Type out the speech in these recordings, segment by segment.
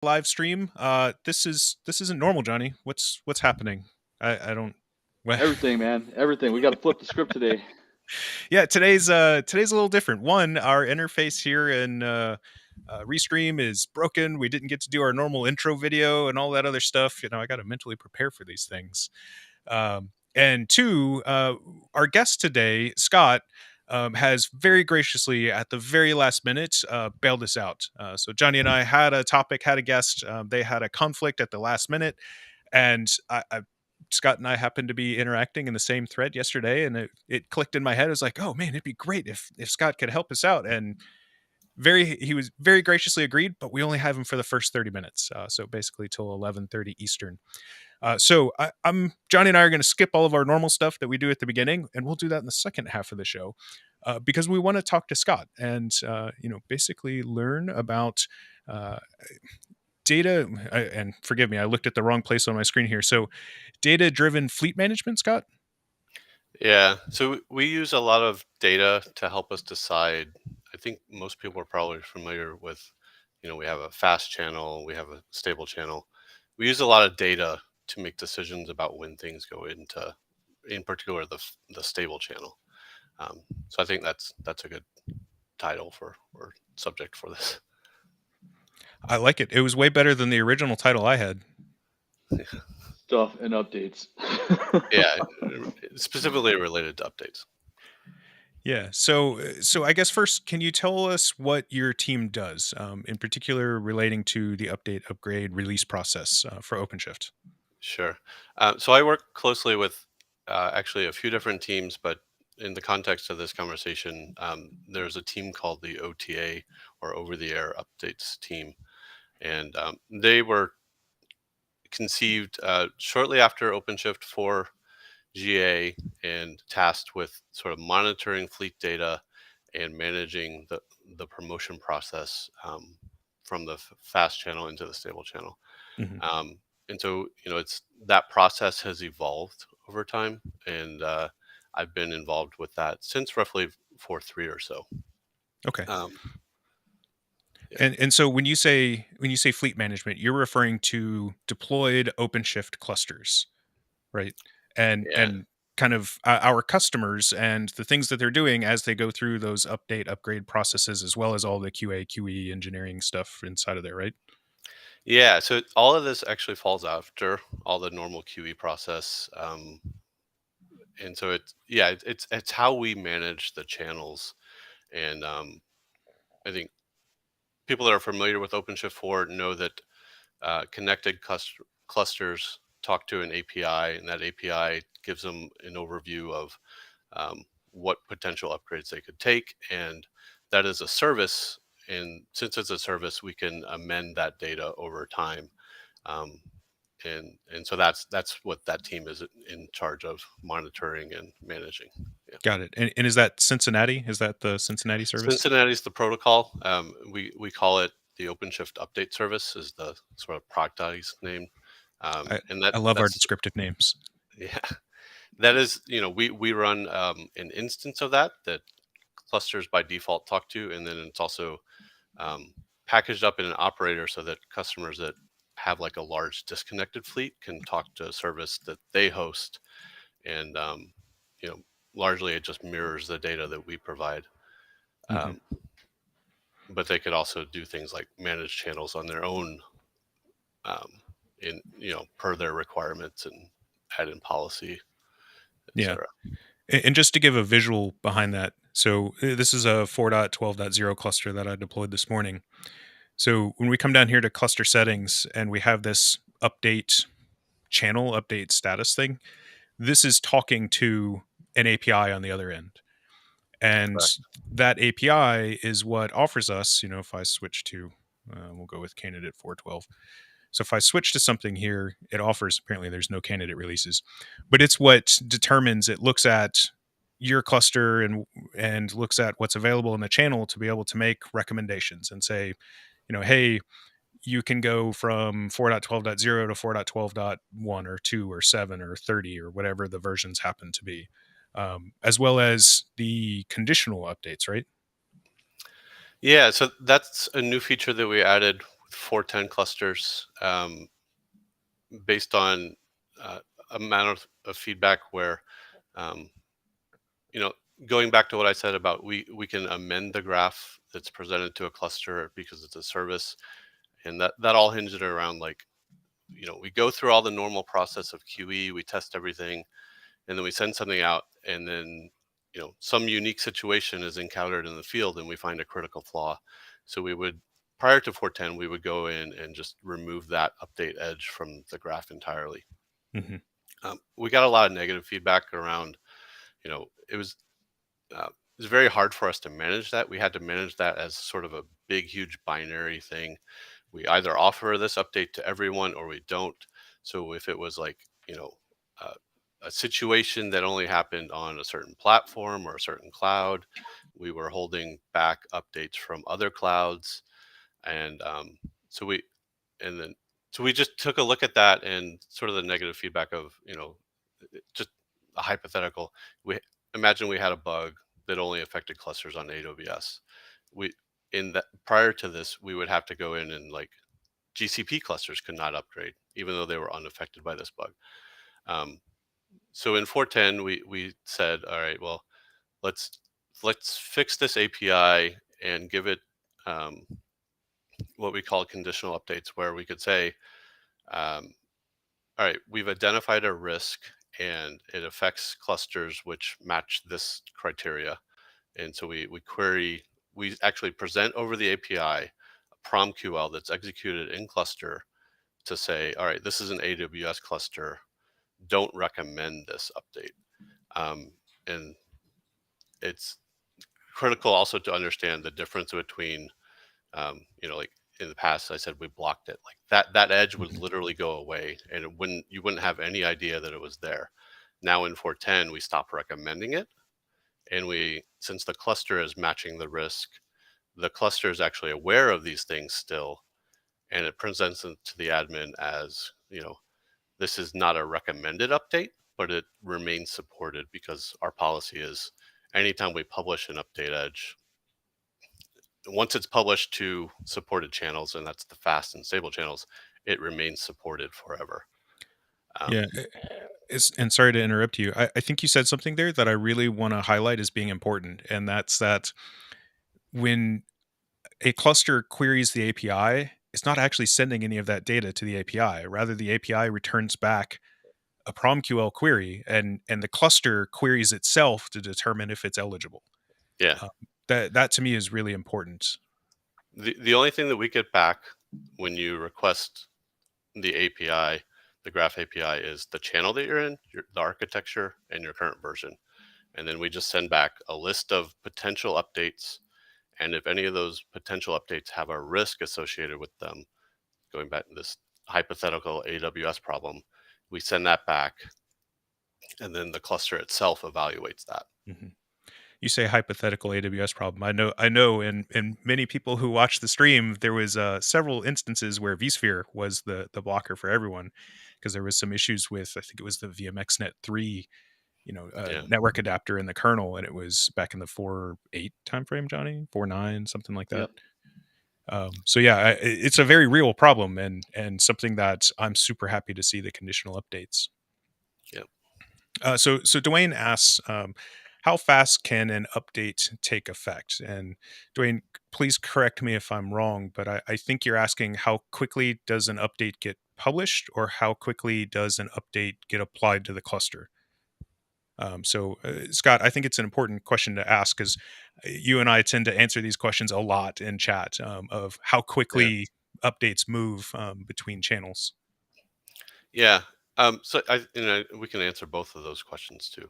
live stream. This isn't normal, Johnny. What's happening? I don't. Everything, man. Everything. We got to flip the script today. Yeah, today's a little different. One, our interface here in Restream is broken. We didn't get to do our normal intro video and all that other stuff. I got to mentally prepare for these things. And two, our guest today, Scott, has very graciously, at the very last minute, bailed us out. So Johnny and I had a topic, had a guest. They had a conflict at the last minute, and Scott and I happened to be interacting in the same thread yesterday, and it clicked in my head. I was like, "Oh man, it'd be great if Scott could help us out." And he was very graciously agreed, but we only have him for the first 30 minutes, so basically till 11:30 Eastern. I'm Johnny and I are going to skip all of our normal stuff that we do at the beginning, and we'll do that in the second half of the show, because we want to talk to Scott and basically learn about data. And forgive me, I looked at the wrong place on my screen here. So, data-driven fleet management, Scott. Yeah, so we use a lot of data to help us decide. I think most people are probably familiar with, we have a fast channel, we have a stable channel. We use a lot of data to make decisions about when things go into, in particular, the stable channel. So I think that's a good title or subject for this. I like it. It was way better than the original title I had. Stuff and updates. Yeah, specifically related to updates. Yeah. So I guess first, can you tell us what your team does, in particular relating to the update, upgrade, release process for OpenShift? Sure. So I work closely with actually a few different teams, but in the context of this conversation, there's a team called the OTA, or over-the-air updates team, and they were conceived shortly after OpenShift 4 GA and tasked with sort of monitoring fleet data and managing the promotion process from the fast channel into the stable channel. Mm-hmm. And so, it's that process has evolved over time, and I've been involved with that since roughly 4.3 or so. Okay. Yeah. And so when you say fleet management, you're referring to deployed OpenShift clusters, right? And Yeah. kind of our customers and the things that they're doing as they go through those update upgrade processes, as well as all the QA QE engineering stuff inside of there, right? Yeah, so all of this actually falls after all the normal QE process, and so it's how we manage the channels, and I think people that are familiar with OpenShift 4 know that connected clusters talk to an API, and that API gives them an overview of what potential upgrades they could take, and that is a service. And since it's a service, we can amend that data over time, um, and so that's what that team is in charge of monitoring and managing. Yeah. Got it. And is that Cincinnati? Is that the Cincinnati service? Cincinnati's the protocol. We call it the OpenShift Update Service is the sort of productized name. And I love our that's descriptive names. yeah, that is, we run an instance of that clusters by default talk to, and then it's also packaged up in an operator so that customers that have like a large disconnected fleet can talk to a service that they host, and largely it just mirrors the data that we provide. Mm-hmm. But they could also do things like manage channels on their own, in per their requirements, and add in policy, Yeah. etc. And just to give a visual behind that, so this is a 4.12.0 cluster that I deployed this morning. So when we come down here to cluster settings and we have this update channel, update status thing, this is talking to an API on the other end. And Correct. that API is what offers us, if I switch to, we'll go with candidate 412. So if I switch to something here, it offers, apparently there's no candidate releases, but it's what determines, it looks at your cluster and looks at what's available in the channel to be able to make recommendations and say, hey, you can go from 4.12.0 to 4.12.1 or 2 or 7 or 30 or whatever the versions happen to be, as well as the conditional updates, right? Yeah, so that's a new feature that we added 410 clusters based on amount of feedback where, going back to what I said about we can amend the graph that's presented to a cluster because it's a service, and that all hinges around like, we go through all the normal process of QE, we test everything, and then we send something out, and then some unique situation is encountered in the field and we find a critical flaw. So we would, prior to 410, we would go in and just remove that update edge from the graph entirely. Mm-hmm. We got a lot of negative feedback around, it was very hard for us to manage that. We had to manage that as sort of a big, huge binary thing. We either offer this update to everyone or we don't. So if it was like, uh, a situation that only happened on a certain platform or a certain cloud, we were holding back updates from other clouds. And so we, and then, so we just took a look at that and sort of the negative feedback of, just a hypothetical. We imagine we had a bug that only affected clusters on AWS. We, in that, prior to this, we would have to go in and like GCP clusters could not upgrade, even though they were unaffected by this bug. So in 410, we said, all right, well, let's fix this API and give it what we call conditional updates, where we could say, all right, we've identified a risk and it affects clusters which match this criteria. And so we actually present over the API a PromQL that's executed in cluster to say, all right, this is an AWS cluster. Don't recommend this update. And it's critical also to understand the difference between, like in the past, I said we blocked it. Like that edge would literally go away, and you wouldn't have any idea that it was there. Now in 410, we stop recommending it, and since the cluster is matching the risk, the cluster is actually aware of these things still, and it presents it to the admin as, this is not a recommended update, but it remains supported because our policy is anytime we publish an update edge, once it's published to supported channels, and that's the fast and stable channels, it remains supported forever. Yeah. And sorry to interrupt you. I think you said something there that I really want to highlight as being important. And that's that when a cluster queries the API, it's not actually sending any of that data to the API. Rather, the API returns back a PromQL query, and the cluster queries itself to determine if it's eligible. Yeah. That to me is really important. The only thing that we get back when you request the API, the Graph API, is the channel that you're in, the architecture, and your current version. And then we just send back a list of potential updates. And if any of those potential updates have a risk associated with them, going back to this hypothetical AWS problem, we send that back, and then the cluster itself evaluates that. Mm-hmm. You say hypothetical AWS problem. I know, and many people who watch the stream, there was several instances where VSphere was the blocker for everyone because there was some issues with, I think it was the VMXNet 3, network adapter in the kernel, and it was back in the 4.8 timeframe, Johnny, 4.9, something like that. Yep. So yeah, it's a very real problem, and something that I'm super happy to see the conditional updates. Yep. So Dwayne asks, how fast can an update take effect? And Dwayne, please correct me if I'm wrong, but I think you're asking how quickly does an update get published, or how quickly does an update get applied to the cluster? Scott, I think it's an important question to ask because you and I tend to answer these questions a lot in chat of how quickly updates move between channels. Yeah. So we can answer both of those questions too.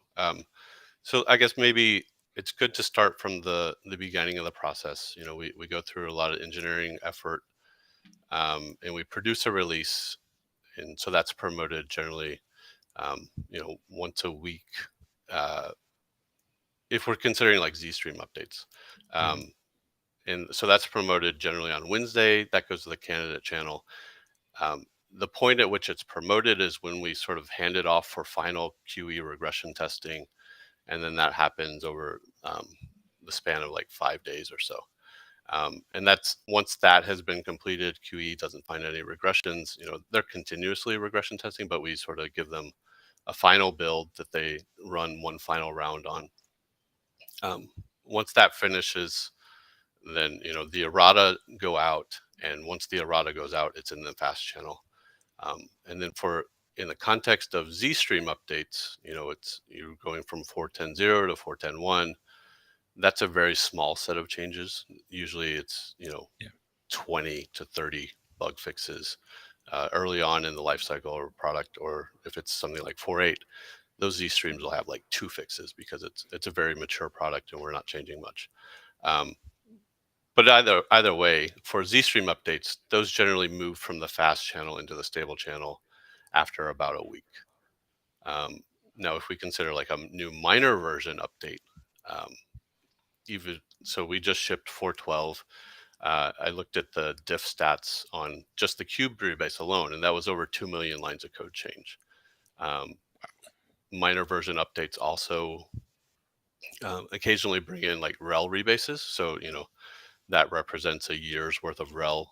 So I guess maybe it's good to start from the beginning of the process. We go through a lot of engineering effort, and we produce a release, and so that's promoted generally, once a week. If we're considering like ZStream updates. And so that's promoted generally on Wednesday. That goes to the candidate channel. The point at which it's promoted is when we sort of hand it off for final QE regression testing. And then that happens over the span of like 5 days or so. And that's once that has been completed, QE doesn't find any regressions. They're continuously regression testing, but we sort of give them a final build that they run one final round on. Once that finishes, then the errata go out, and once the errata goes out, it's in the fast channel. And then in the context of ZStream updates, you're going from 4.10.0 to 4.10.1. That's a very small set of changes. Usually it's 20 to 30 bug fixes early on in the life cycle or product, or if it's something like 4.8, those Z streams will have like 2 fixes because it's a very mature product and we're not changing much. But either way, for ZStream updates, those generally move from the fast channel into the stable channel after about a week. Now, if we consider like a new minor version update, so we just shipped 4.12. I looked at the diff stats on just the cube rebase alone, and that was over 2 million lines of code change. Minor version updates also occasionally bring in like rel rebases. So, that represents a year's worth of rel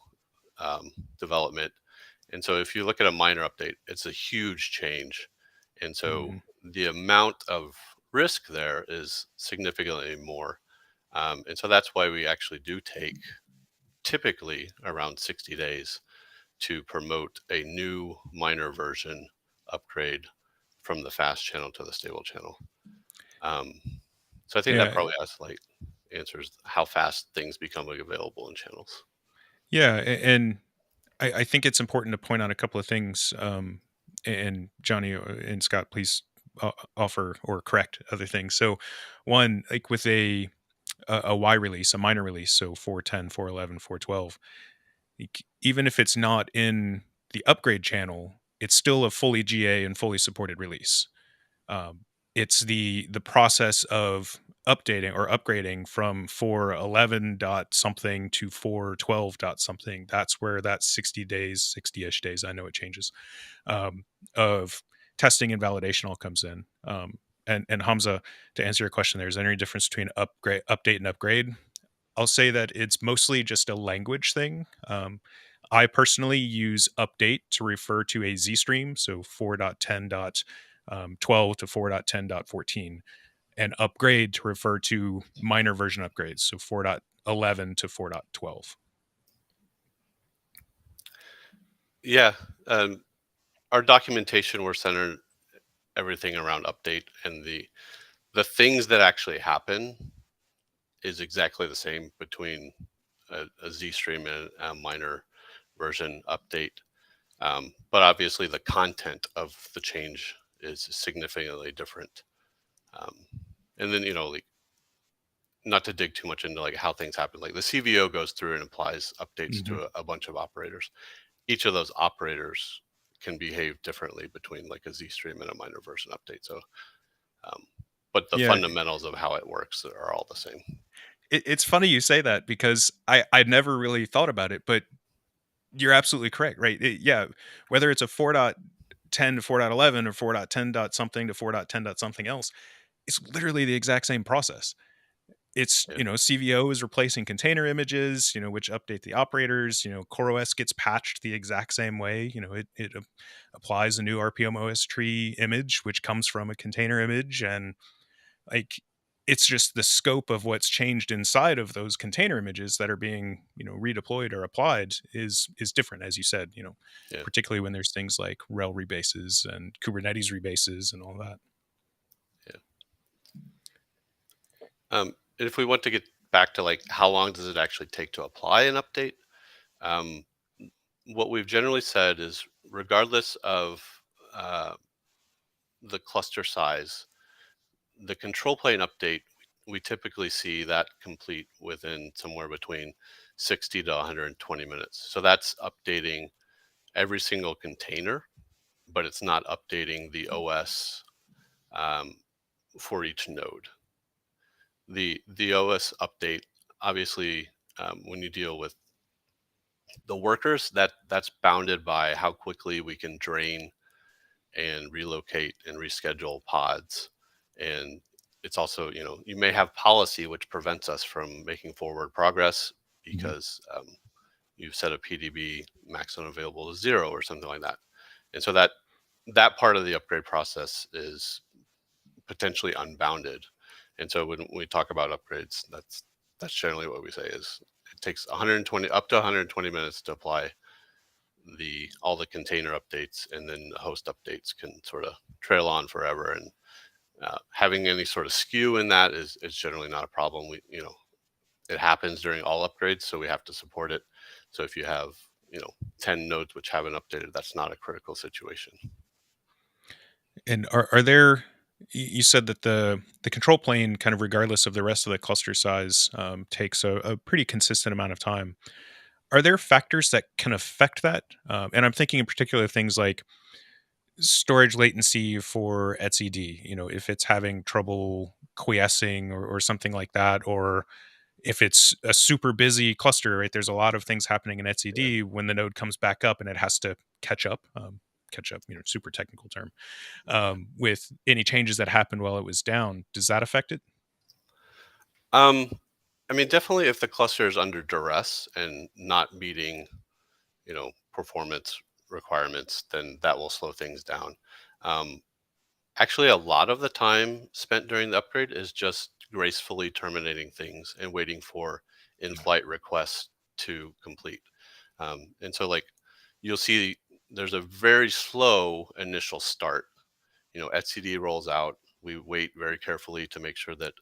development. And so if you look at a minor update, it's a huge change. And so the amount of risk there is significantly more. And so that's why we actually do take typically around 60 days to promote a new minor version upgrade from the fast channel to the stable channel. So I think that probably answers how fast things become available in channels. Yeah, and I think it's important to point out a couple of things. And Johnny and Scott, please offer or correct other things. So, one, like with a Y release, a minor release, so 4.10, 4.11, 4.12, even if it's not in the upgrade channel, it's still a fully GA and fully supported release. It's the process of updating or upgrading from 4.11 dot something to 4.12 dot something. That's where that 60-ish days, I know it changes, of testing and validation all comes in. And Hamza, to answer your question, is there any difference between update and upgrade? I'll say that it's mostly just a language thing. I personally use update to refer to a Z stream, so 4.10.12 to 4.10.14, and upgrade to refer to minor version upgrades, so 4.11 to 4.12. Yeah, our documentation, we're centered everything around update, and the things that actually happen is exactly the same between a Z stream and a minor version update. But obviously the content of the change is significantly different. And then, like, not to dig too much into like how things happen, like the CVO goes through and applies updates to a bunch of operators. Each of those operators can behave differently between like a Z stream and a minor version update. So, but the fundamentals of how it works are all the same. It's funny you say that because I never really thought about it, but you're absolutely correct, right? Whether it's a 4.10 to 4.11 or 4.10 dot something to 4.10 dot something else, it's literally the exact same process. It's, CVO is replacing container images, which update the operators. CoreOS gets patched the exact same way. It applies a new RPMOS tree image, which comes from a container image. And like, it's just the scope of what's changed inside of those container images that are being, redeployed or applied is different, as you said, particularly when there's things like rel rebases and Kubernetes rebases and all that. Yeah. If we want to get back to like how long does it actually take to apply an update, what we've generally said is regardless of the cluster size, the control plane update, we typically see that complete within somewhere between 60 to 120 minutes. So that's updating every single container, but it's not updating the OS for each node. The OS update, obviously, when you deal with the workers, that's bounded by how quickly we can drain and relocate and reschedule pods. And it's also, you may have policy which prevents us from making forward progress, because you've set a PDB max unavailable to 0 or something like that. And so that part of the upgrade process is potentially unbounded. And so when we talk about upgrades, that's generally what we say is it takes 120 up to 120 minutes to apply all the container updates, and then the host updates can sort of trail on forever. And having any sort of skew in that is generally not a problem. It happens during all upgrades, so we have to support it. So if you have 10 nodes which haven't updated, that's not a critical situation. And are there? You said that the control plane, kind of regardless of the rest of the cluster size, takes a pretty consistent amount of time. Are there factors that can affect that? And I'm thinking in particular things like storage latency for etcd. If it's having trouble quiescing or something like that, or if it's a super busy cluster, right? There's a lot of things happening in etcd when the node comes back up and it has to catch up. Super technical term, with any changes that happened while it was down. Does that affect it? I mean, definitely if the cluster is under duress and not meeting, performance requirements, then that will slow things down. Actually, a lot of the time spent during the upgrade is just gracefully terminating things and waiting for in-flight requests to complete. And so, like, you'll see there's a very slow initial start. etcd rolls out. We wait very carefully to make sure that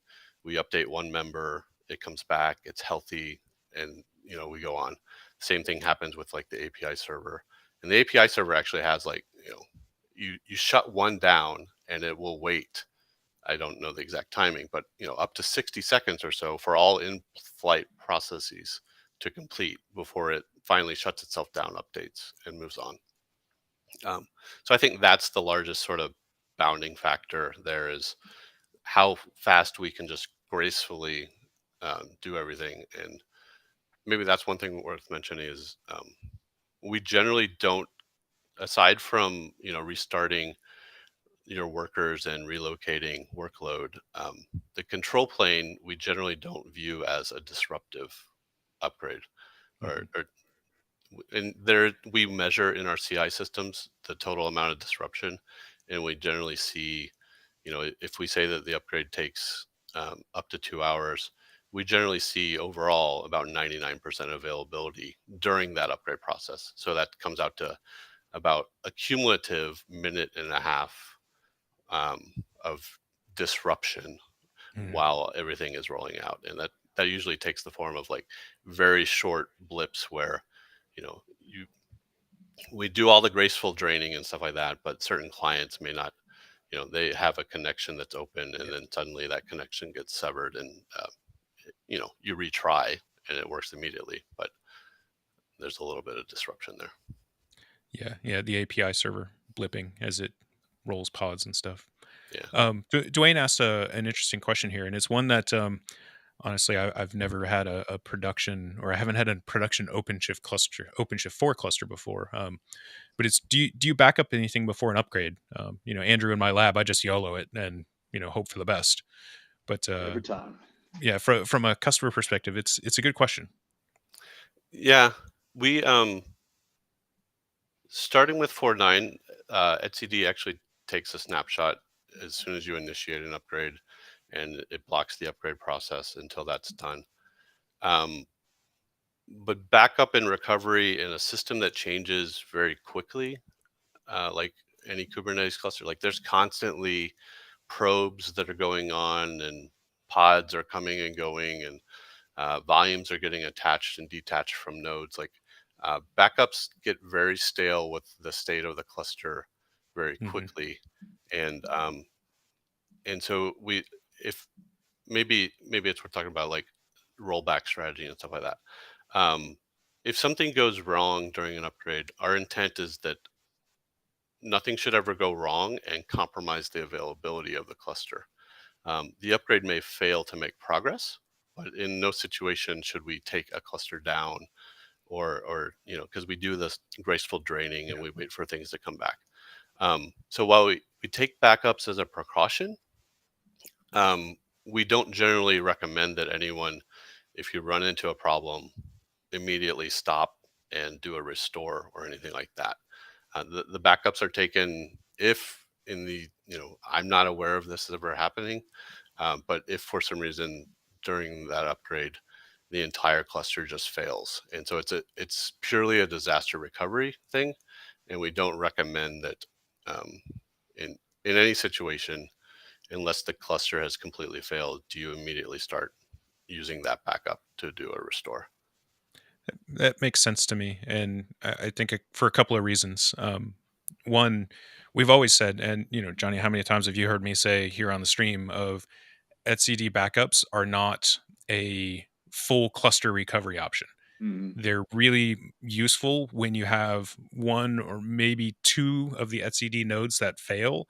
we update one member, it comes back, it's healthy, and we go on. Same thing happens with like the API server. And the API server actually has like, you shut one down and it will wait. I don't know the exact timing, but up to 60 seconds or so for all in-flight processes to complete before it finally shuts itself down, updates, and moves on. So I think that's the largest sort of bounding factor there, is how fast we can just gracefully do everything. And maybe that's one thing worth mentioning is we generally don't, aside from restarting your workers and relocating workload, the control plane we generally don't view as a disruptive upgrade. And there we measure in our CI systems the total amount of disruption, and we generally see, if we say that the upgrade takes up to 2 hours, we generally see overall about 99% availability during that upgrade process. So that comes out to about a cumulative minute and a half of disruption while everything is rolling out. And that usually takes the form of like very short blips where, we do all the graceful draining and stuff like that, but certain clients may not, they have a connection that's open, and then suddenly that connection gets severed, and you retry and it works immediately, but there's a little bit of disruption there. Yeah, the API server blipping as it rolls pods and stuff. Yeah. Dwayne asked an interesting question here, and it's one that honestly I've never had a production, or I haven't had a production OpenShift 4 cluster before. But it's do you back up anything before an upgrade? Andrew, in my lab, I just YOLO it and hope for the best. But every time. Yeah, from a customer perspective, it's a good question. Yeah, we starting with 4.9, etcd actually takes a snapshot as soon as you initiate an upgrade, and it blocks the upgrade process until that's done. But backup and recovery in a system that changes very quickly, like any Kubernetes cluster, like there's constantly probes that are going on, and pods are coming and going, and volumes are getting attached and detached from nodes. Like backups get very stale with the state of the cluster very quickly. And so if maybe it's worth talking about like rollback strategy and stuff like that. If something goes wrong during an upgrade, our intent is that nothing should ever go wrong and compromise the availability of the cluster. The upgrade may fail to make progress, but in no situation should we take a cluster down, or because we do this graceful draining and we wait for things to come back. So while we take backups as a precaution, we don't generally recommend that anyone, if you run into a problem, immediately stop and do a restore or anything like that. The backups are taken if I'm not aware of this ever happening, but if for some reason during that upgrade the entire cluster just fails, and so it's purely a disaster recovery thing, and we don't recommend that in any situation, unless the cluster has completely failed, do you immediately start using that backup to do a restore. That makes sense to me, and I think for a couple of reasons. One, we've always said, and Johnny, how many times have you heard me say here on the stream of etcd backups are not a full cluster recovery option. Mhm. They're really useful when you have one or maybe two of the etcd nodes that fail,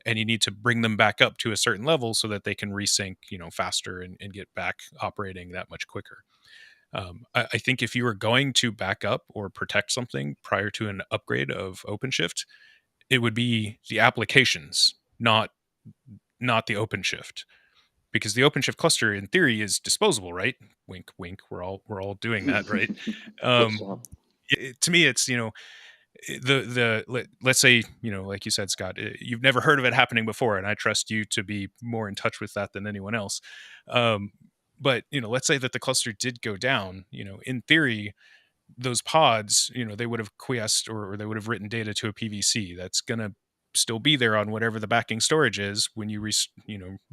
and you need to bring them back up to a certain level so that they can resync, faster and get back operating that much quicker. I think if you were going to back up or protect something prior to an upgrade of OpenShift, it would be the applications, not the OpenShift, because the OpenShift cluster in theory is disposable, right? Wink, wink. We're all doing that, right? Flip Um, swap. to me, it's let's say like you said, Scott, you've never heard of it happening before, and I trust you to be more in touch with that than anyone else. But let's say that the cluster did go down. In theory, those pods, they would have quiesced, or they would have written data to a PVC that's going to still be there on whatever the backing storage is when you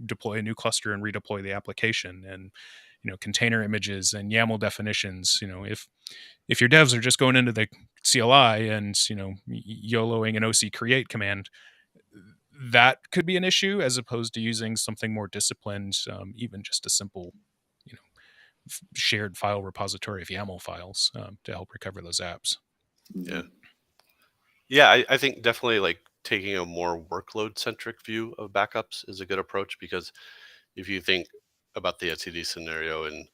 deploy a new cluster and redeploy the application. And container images and YAML definitions. If your devs are just going into the CLI and YOLOing an OC create command, that could be an issue, as opposed to using something more disciplined, even just a simple shared file repository of YAML files to help recover those apps. Yeah. Mhm. Yeah, I think definitely like taking a more workload centric view of backups is a good approach, because if you think about the etcd scenario and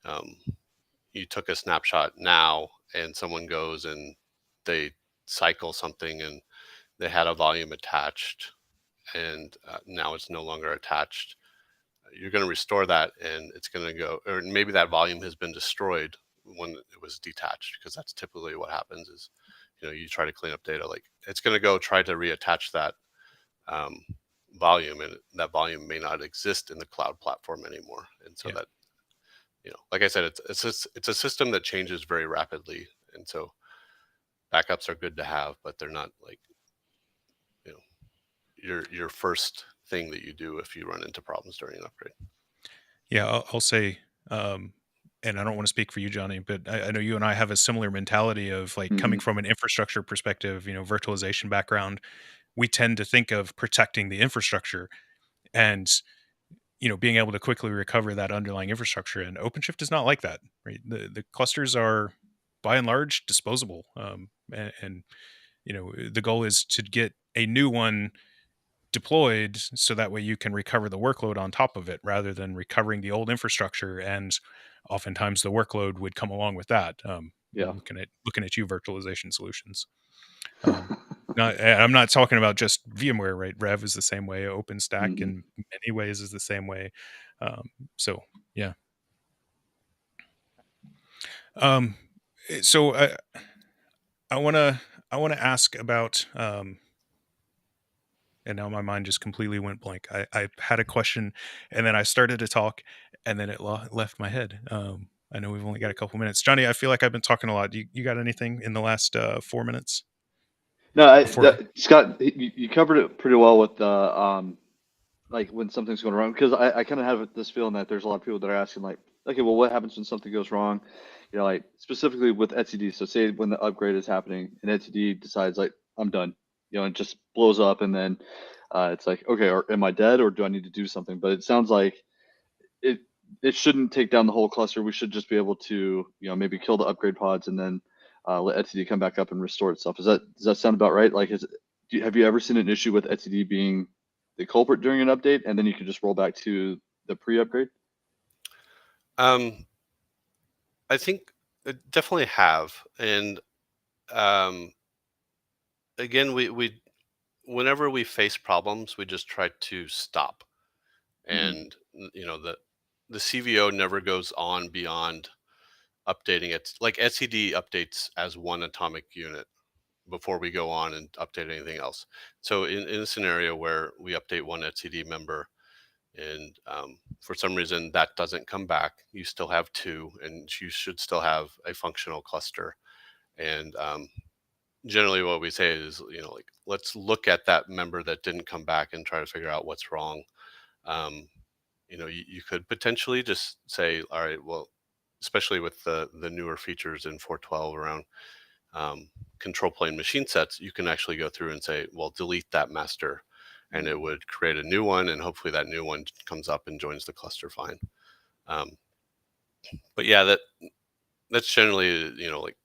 um, you took a snapshot now and someone goes and they cycle something and they had a volume attached, and now it's no longer attached, you're going to restore that and it's going to go, or maybe that volume has been destroyed when it was detached, because that's typically what happens is you try to clean up data, like it's going to go try to reattach that um, volume, and that volume may not exist in the cloud platform anymore, and so Yeah. that like I said, it's a system that changes very rapidly, and so backups are good to have, but they're not like you know your first thing that you do if you run into problems during an upgrade. Yeah, I'll say, and I don't want to speak for you, Johnny, but I know you and I have a similar mentality of like coming Mhm. from an infrastructure perspective, virtualization background. We tend to think of protecting the infrastructure and being able to quickly recover that underlying infrastructure. And OpenShift is not like that, right? The clusters are by and large disposable, and the goal is to get a new one deployed so that way you can recover the workload on top of it, rather than recovering the old infrastructure. And oftentimes the workload would come along with that. Yeah. Looking at you, virtualization solutions. I'm not talking about just VMware, right? Rev is the same way. OpenStack Mhm. in many ways is the same way. Um, so yeah. Um, so I want to ask about, and now my mind just completely went blank. I had a question, and then I started to talk, and then it left my head. I know we've only got a couple minutes. Johnny, I feel like I've been talking a lot. You got anything in the last 4 minutes No, before? Scott, you covered it pretty well with the like when something's going wrong, because I kind of have this feeling that there's a lot of people that are asking like, okay, well, what happens when something goes wrong? Like specifically with etcd. So say when the upgrade is happening and etcd decides like I'm done, and it just blows up, and then it's like, okay, or am I dead, or do I need to do something? But it sounds like it it shouldn't take down the whole cluster. We should just be able to maybe kill the upgrade pods and then let etcd come back up and restore itself. Does that sound about right? Like, have you ever seen an issue with etcd being the culprit during an update, and then you can just roll back to the pre-upgrade? Um, I think I definitely have, and um, again, we whenever we face problems, we just try to stop, Hmm. and the CVO never goes on beyond updating it. Like etcd updates as one atomic unit before we go on and update anything else. So in a scenario where we update one etcd member and for some reason that doesn't come back, you still have two, and you should still have a functional cluster. And generally what we say is, like, let's look at that member that didn't come back and try to figure out what's wrong. You could potentially just say, all right, well, especially with the newer features in 412 around control plane machine sets, you can actually go through and say, well, delete that master, and it would create a new one, and hopefully that new one comes up and joins the cluster fine. But yeah, that's generally, like,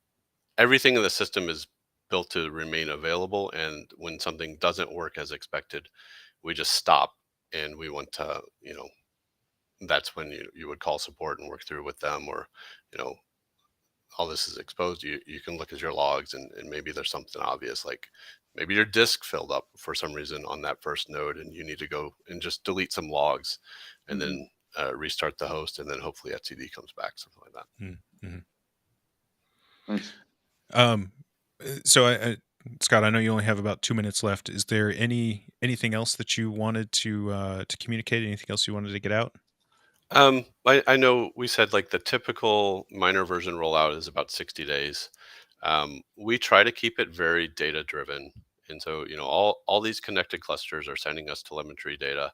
everything in the system is built to remain available, and when something doesn't work as expected, we just stop, and we want to, that's when you would call support and work through with them, or, all this is exposed. You can look at your logs, and maybe there's something obvious, like maybe your disk filled up for some reason on that first node, and you need to go and just delete some logs, and then restart the host, and then hopefully etcd comes back, something like that. Mm-hmm. Nice. So Scott, I know you only have about 2 minutes left. Is there anything else that you wanted to communicate? Anything else you wanted to get out? I know we said like the typical minor version rollout is about 60 days. We try to keep it very data driven. And so, all these connected clusters are sending us telemetry data.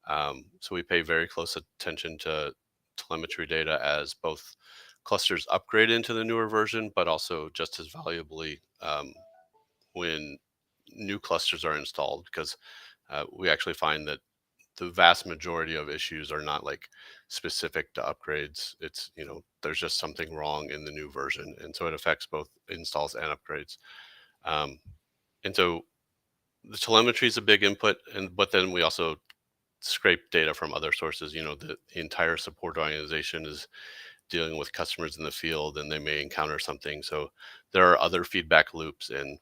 So we pay very close attention to telemetry data as both clusters upgrade into the newer version, but also just as valuably when new clusters are installed, because we actually find that the vast majority of issues are not like specific to upgrades. It's, there's just something wrong in the new version. And so it affects both installs and upgrades. And so the telemetry is a big input, but then we also scrape data from other sources. The entire support organization is dealing with customers in the field, and they may encounter something. So there are other feedback loops, and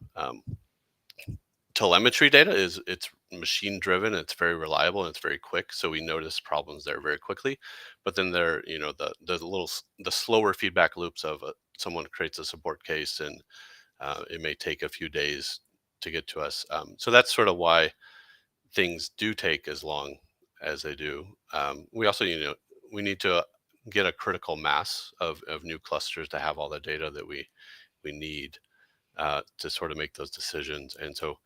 telemetry data it's machine driven, it's very reliable, and it's very quick, so we notice problems there very quickly. But then there, the slower feedback loops of someone creates a support case, and it may take a few days to get to us. So that's sort of why things do take as long as they do. We also, we need to get a critical mass of new clusters to have all the data that we need to sort of make those decisions. And so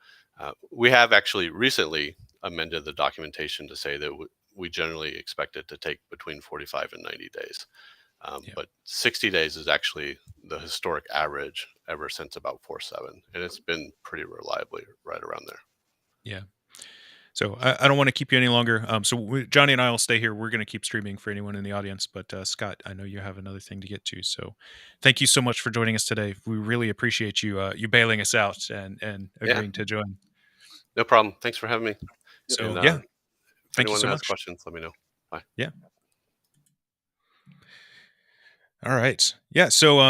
we have actually recently amended the documentation to say that we generally expect it to take between 45 and 90 days. But 60 days is actually the historic average ever since about 4.7, and it's been pretty reliably right around there. Yeah. So I don't want to keep you any longer. So Johnny and I will stay here. We're going to keep streaming for anyone in the audience. But Scott, I know you have another thing to get to. So thank you so much for joining us today. We really appreciate you bailing us out and agreeing to join. No problem. Thanks for having me. So and, yeah, if thank you anyone so has much. questions, let me know. Bye. Yeah. All right. Yeah. So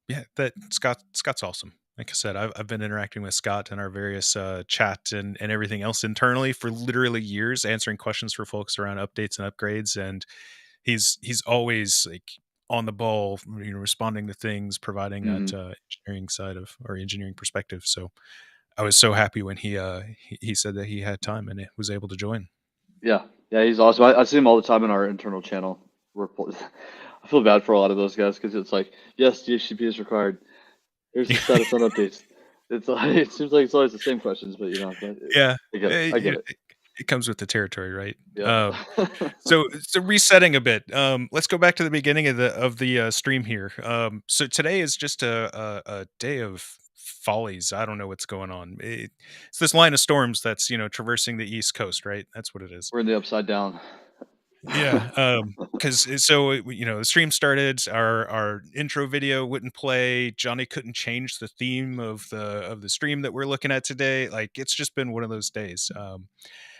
yeah, Scott's awesome. Like I said, I've been interacting with Scott in our various chat and everything else internally for literally years, answering questions for folks around updates and upgrades, and he's always like on the ball, responding to things, providing that engineering side of or engineering perspective. So I was so happy when he said that he had time and was able to join. Yeah, he's awesome. I see him all the time in our internal channel. I feel bad for a lot of those guys because it's like, yes, DHCP is required. Here's the status on updates. It's like, it seems like it's always the same questions, but Yeah, I get it. It comes with the territory, right? Yeah. So resetting a bit. Let's go back to the beginning of the stream here. So today is just a day of follies. I don't know what's going on. It's this line of storms that's traversing the East Coast, right? That's what it is. We're in the upside down. Yeah, because the stream started. Our intro video wouldn't play. Johnny couldn't change the theme of the stream that we're looking at today. Like, it's just been one of those days.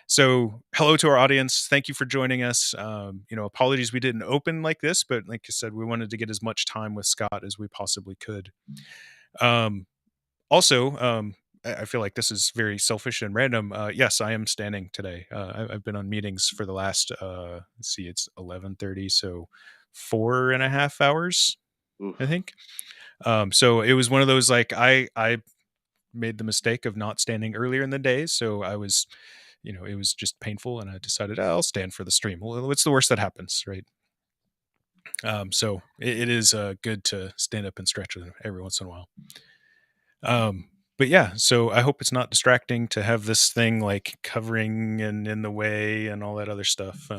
So hello to our audience. Thank you for joining us. Apologies we didn't open like this, but like I said, we wanted to get as much time with Scott as we possibly could. Also, I feel like this is very selfish and random. Yes, I am standing today. I've been on meetings for the last, let's see, it's 11:30, so 4.5 hours. Oof. I think. So it was one of those, like, I made the mistake of not standing earlier in the day, so I was, it was just painful, and I decided, "Oh, I'll stand for the stream. Well, what's the worst that happens, right?" So it is good to stand up and stretch every once in a while. But yeah, so I hope it's not distracting to have this thing like covering and in the way and all that other stuff.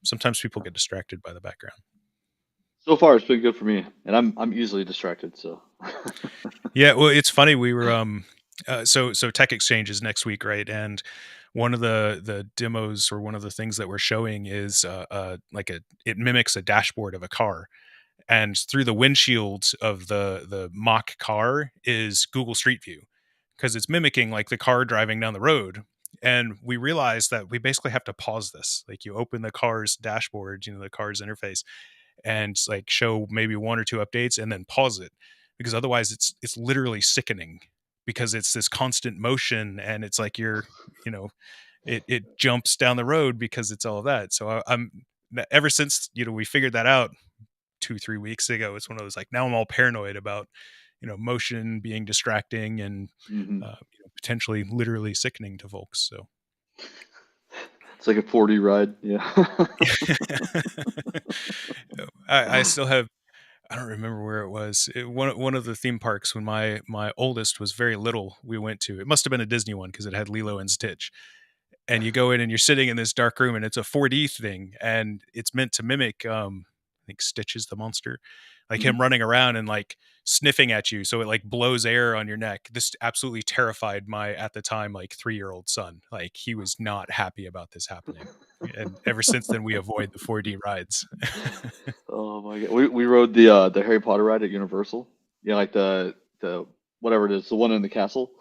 Sometimes people get distracted by the background. So far, it's been good for me, and I'm easily distracted. So. Yeah, well, it's funny. We were so Tech Exchange is next week, right? And one of the demos, or one of the things that we're showing, is it mimics a dashboard of a car, and through the windshield of the mock car is Google Street View, because it's mimicking like the car driving down the road. And we realized that we basically have to pause this. Like, you open the car's dashboard, the car's interface, and like show maybe one or two updates and then pause it, because otherwise it's literally sickening, because it's this constant motion, and it's like you know it jumps down the road because it's all of that. So I'm ever since we figured that out 2-3 weeks ago, it's one of those, like, now I'm all paranoid about motion being distracting and Hmm. potentially literally sickening to folks. So It's like a 4D ride. Yeah. I still have, I don't remember where it was. One of the theme parks when my oldest was very little, we went to. It must have been a Disney one, because it had Lilo and Stitch. And you go in and you're sitting in this dark room, and it's a 4D thing, and it's meant to mimic, I think Stitch is the monster, like Mhm. him running around and like sniffing at you, so it like blows air on your neck. This absolutely terrified my, at the time, like 3-year-old son. Like, he was not happy about this happening. And ever since then, we avoid the 4D rides. Oh my God. We rode the Harry Potter ride at Universal. Yeah, like the whatever it is, the one in the castle.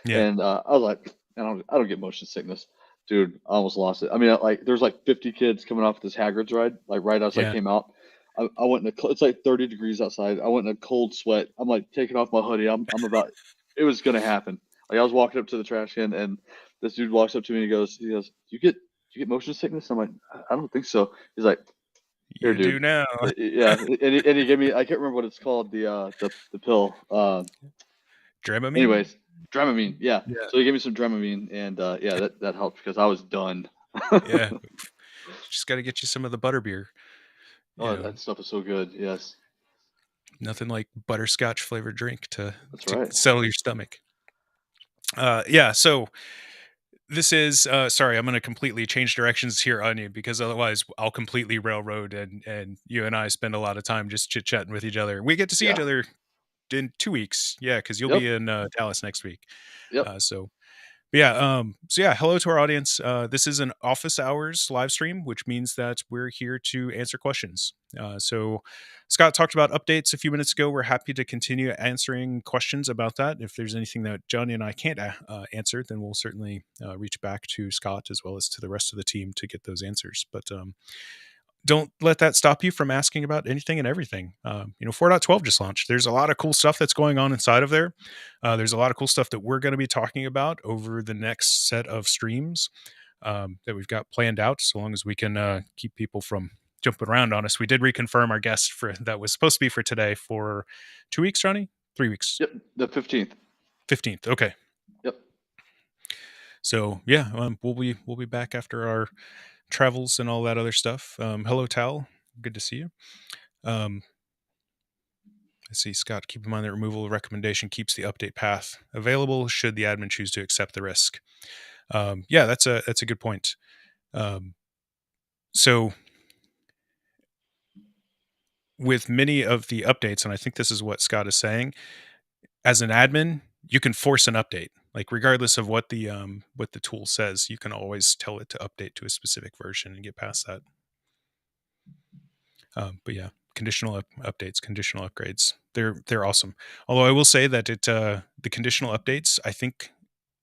Yeah. And I was like, I don't get motion sickness, dude. I almost lost it. I mean, like there's like 50 kids coming off this Hagrid's ride, like right as I Yeah. came out. I went in it's like 30 degrees outside. I went in a cold sweat. I'm like taking off my hoodie. I'm about, it was gonna happen. Like I was walking up to the trash can, and this dude walks up to me and he goes, "Do you get motion sickness?" I'm like, "I don't think so." He's like, "Here, You do dude." now. Yeah, and he gave me, I can't remember what it's called, the pill. Dramamine. Anyways, Dramamine. Yeah. Yeah. So he gave me some Dramamine, and yeah, that helped because I was done. Yeah. Just got to get you some of the butterbeer. you Oh, know that stuff is so good. Yes, Nothing like butterscotch flavored drink that's to right. settle your stomach. Yeah, so this is, sorry, I'm going to completely change directions here on you, because otherwise I'll completely railroad, and you and I spend a lot of time just chit chatting with each other. We get to see each Yeah. other in 2 weeks, yeah, because you'll Yep. be in Dallas next week. Yep. So hello to our audience. This is an office hours live stream, which means that we're here to answer questions. So Scott talked about updates a few minutes ago. We're happy to continue answering questions about that. If there's anything that Johnny and I can't answer, then we'll certainly reach back to Scott as well as to the rest of the team to get those answers. But don't let that stop you from asking about anything and everything. 4.12 just launched. There's a lot of cool stuff that's going on inside of there. There's a lot of cool stuff that we're going to be talking about over the next set of streams that we've got planned out, so long as we can keep people from jumping around on us. We did reconfirm our guest for that was supposed to be for today for 2 weeks, Johnny? 3 weeks. Yep. The 15th. 15th. Okay. Yep. So yeah, we'll be back after our travels and all that other stuff. Hello, Tal. Good to see you. Let's see, Scott, keep in mind that removal recommendation keeps the update path available should the admin choose to accept the risk. Yeah, that's a good point. So with many of the updates, and I think this is what Scott is saying, as an admin, you can force an update. Like, regardless of what the tool says, you can always tell it to update to a specific version and get past that. But yeah, conditional updates, conditional upgrades, they're awesome. Although I will say that the conditional updates, I think,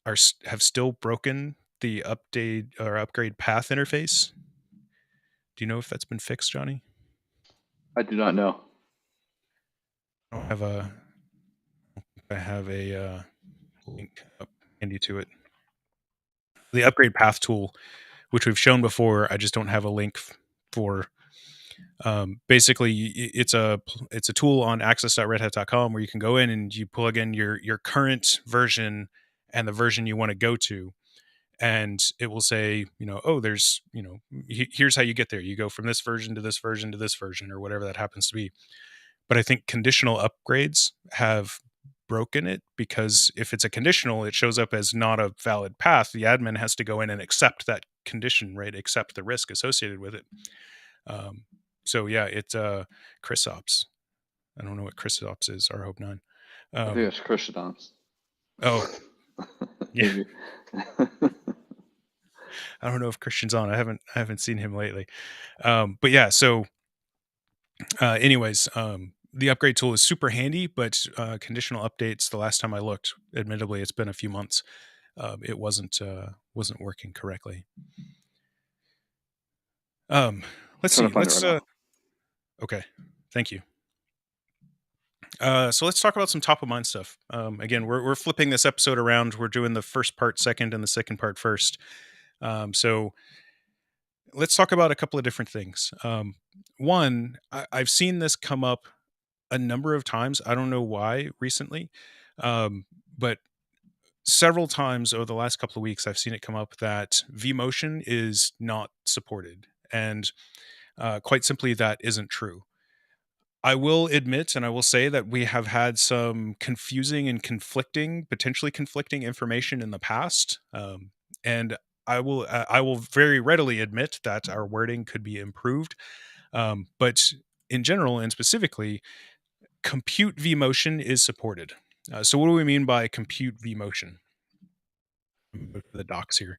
have still broken the update or upgrade path interface. Do you know if that's been fixed, Johnny? I do not know. I have a link up handy to it. The upgrade path tool, which we've shown before, I just don't have a link for Basically, it's a tool on access.redhat.com where you can go in and you plug in your current version and the version you want to go to, and it will say, oh, there's, here's how you get there. You go from this version to this version to this version, or whatever that happens to be. But I think conditional upgrades have broken it, because if it's a conditional, it shows up as not a valid path. The admin has to go in and accept that condition, right? Accept the risk associated with it. So yeah, it's ChrisOps. I don't know what ChrisOps is, or Hope 9. I think it's Christians. Oh, yeah. I don't know if Christian's on. I haven't seen him lately. But yeah, so anyways, the upgrade tool is super handy, but conditional updates, the last time I looked, admittedly, it's been a few months, it wasn't working correctly. Let's see. Okay, thank you. So let's talk about some top of mind stuff. Again, we're flipping this episode around. We're doing the first part second and the second part first. So let's talk about a couple of different things. One, I've seen this come up a number of times. I don't know why recently, but several times over the last couple of weeks, I've seen it come up that vMotion is not supported. And quite simply, that isn't true. I will admit, and I will say, that we have had some confusing and potentially conflicting information in the past. And I will very readily admit that our wording could be improved. But in general and specifically, compute vMotion is supported. So what do we mean by compute vMotion? Go to the docs here.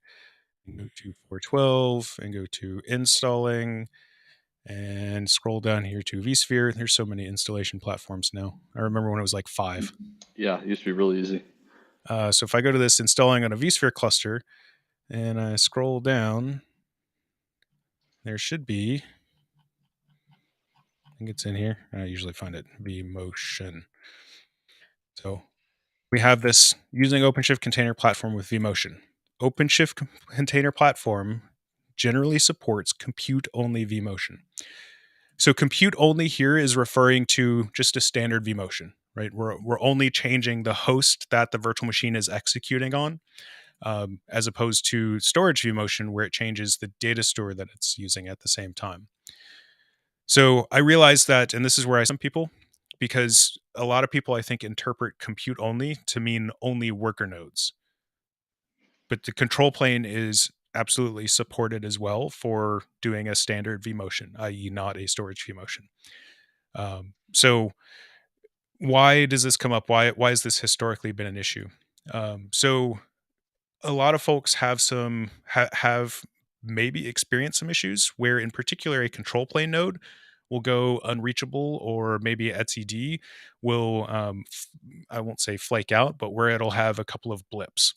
Go to 412 and go to installing and scroll down here to VSphere. There's so many installation platforms now. I remember when it was like 5. Yeah, it used to be really easy. So if I go to this installing on a vSphere cluster and I scroll down, there should be, I think it's in here. I usually find it, vMotion. So we have this using OpenShift Container Platform with vMotion. OpenShift Container Platform generally supports compute-only vMotion. So compute-only here is referring to just a standard vMotion, right? We're only changing the host that the virtual machine is executing on, as opposed to storage vMotion, where it changes the data store that it's using at the same time. So I realize that, and this is where some people, because a lot of people, I think, interpret compute only to mean only worker nodes. But the control plane is absolutely supported as well for doing a standard vMotion, i.e. not a storage vMotion. So why does this come up? Why has this historically been an issue? So a lot of folks have have maybe experienced some issues where, in particular, a control plane node will go unreachable, or maybe etcd will, I won't say flake out, but where it'll have a couple of blips.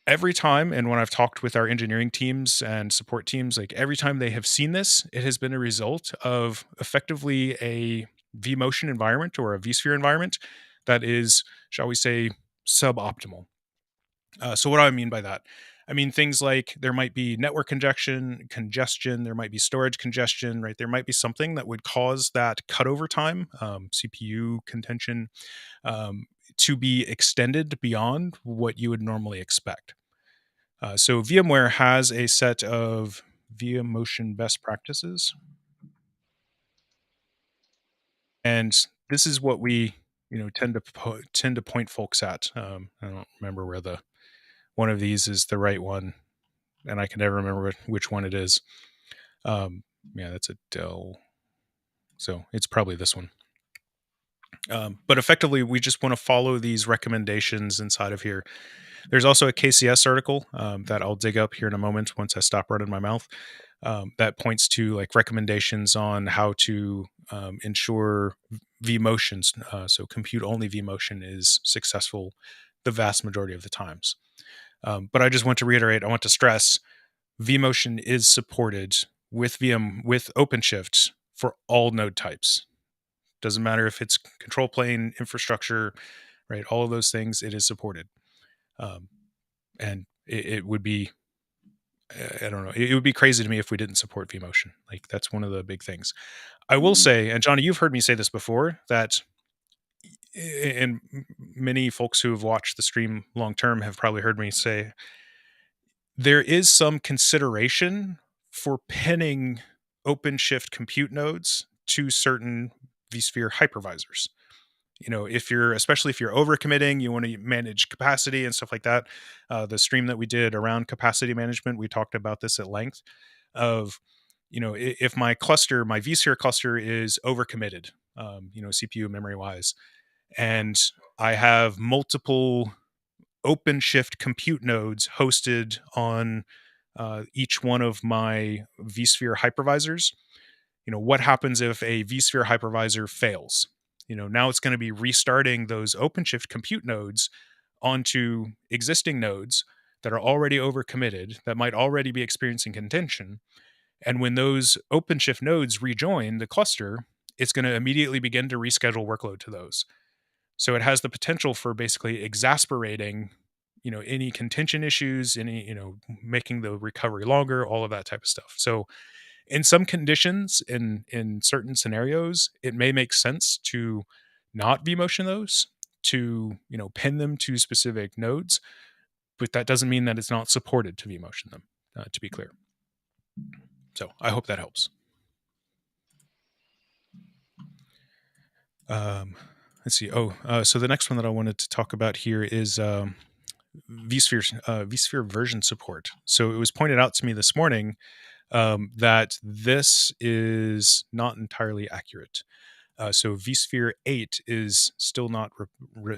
Every time, and when I've talked with our engineering teams and support teams, like every time they have seen this, it has been a result of effectively a vMotion environment or a vSphere environment that is, shall we say, suboptimal. So what do I mean by that? I mean things like there might be network congestion, there might be storage congestion, right? There might be something that would cause that cutover time, CPU contention, to be extended beyond what you would normally expect. So VMware has a set of vMotion best practices, and this is what we tend to point folks at. I don't remember where one of these is the right one, and I can never remember which one it is. Yeah, that's a Dell, so it's probably this one. But effectively, we just want to follow these recommendations inside of here. There's also a KCS article that I'll dig up here in a moment once I stop running my mouth, that points to like recommendations on how to ensure vMotions, so compute-only vMotion, is successful the vast majority of the times. But I just want to reiterate, I want to stress, vMotion is supported with OpenShift for all node types. Doesn't matter if it's control plane, infrastructure, right? All of those things, it is supported. And it would be I don't know. It would be crazy to me if we didn't support vMotion. Like, that's one of the big things. I will say, and Johnny, you've heard me say this before, that and many folks who have watched the stream long term have probably heard me say there is some consideration for pinning OpenShift compute nodes to certain vSphere hypervisors. Especially if you're overcommitting, you want to manage capacity and stuff like that. The stream that we did around capacity management, we talked about this at length. Of, if my vSphere cluster is overcommitted, CPU memory wise, and I have multiple OpenShift compute nodes hosted on each one of my vSphere hypervisors. What happens if a vSphere hypervisor fails? Now it's going to be restarting those OpenShift compute nodes onto existing nodes that are already overcommitted, that might already be experiencing contention. And when those OpenShift nodes rejoin the cluster, it's going to immediately begin to reschedule workload to those. So it has the potential for basically exasperating, any contention issues, making the recovery longer, all of that type of stuff. So in some conditions, in certain scenarios, it may make sense to not vMotion those, to pin them to specific nodes, but that doesn't mean that it's not supported to vMotion them, to be clear. So I hope that helps. Let's see. So the next one that I wanted to talk about here is vSphere version support. So it was pointed out to me this morning that this is not entirely accurate. So vSphere 8 is still not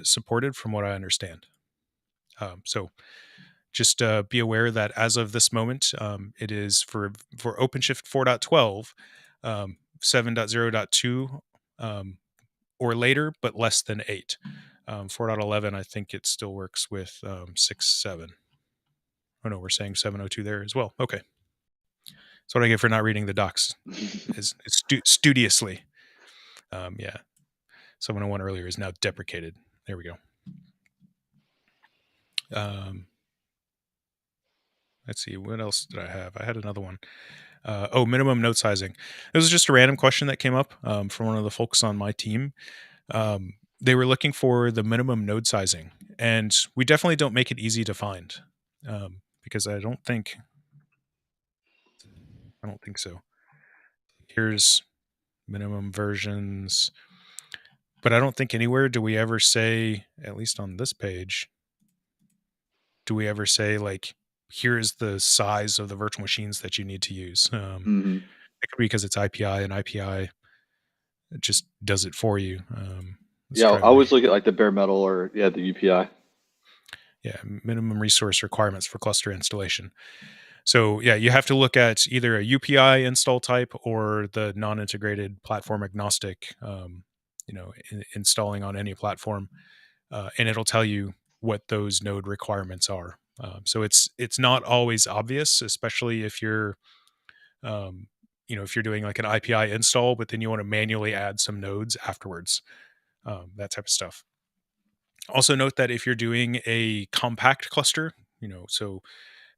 supported from what I understand. So just be aware that as of this moment, it is for OpenShift 4.12, 7.0.2 or later, but less than 8. 4.11, I think it still works with 6.7. Oh no, we're saying 7.02 there as well. Okay. That's what I get for not reading the docs studiously. Yeah. 7.01 earlier is now deprecated. There we go. Let's see. What else did I have? I had another one. Minimum node sizing. This was just a random question that came up from one of the folks on my team. They were looking for the minimum node sizing, and we definitely don't make it easy to find because I don't think so. Here's minimum versions, but I don't think anywhere do we ever say, at least on this page, do we ever say like, here's the size of the virtual machines that you need to use. It could be because it's IPI, and IPI just does it for you. I always look at like the bare metal or the UPI. Yeah, minimum resource requirements for cluster installation. So yeah, you have to look at either a UPI install type or the non-integrated platform agnostic, installing on any platform, and it'll tell you what those node requirements are. So it's not always obvious, especially if you're, if you're doing like an IPI install, but then you want to manually add some nodes afterwards, that type of stuff. Also note that if you're doing a compact cluster, so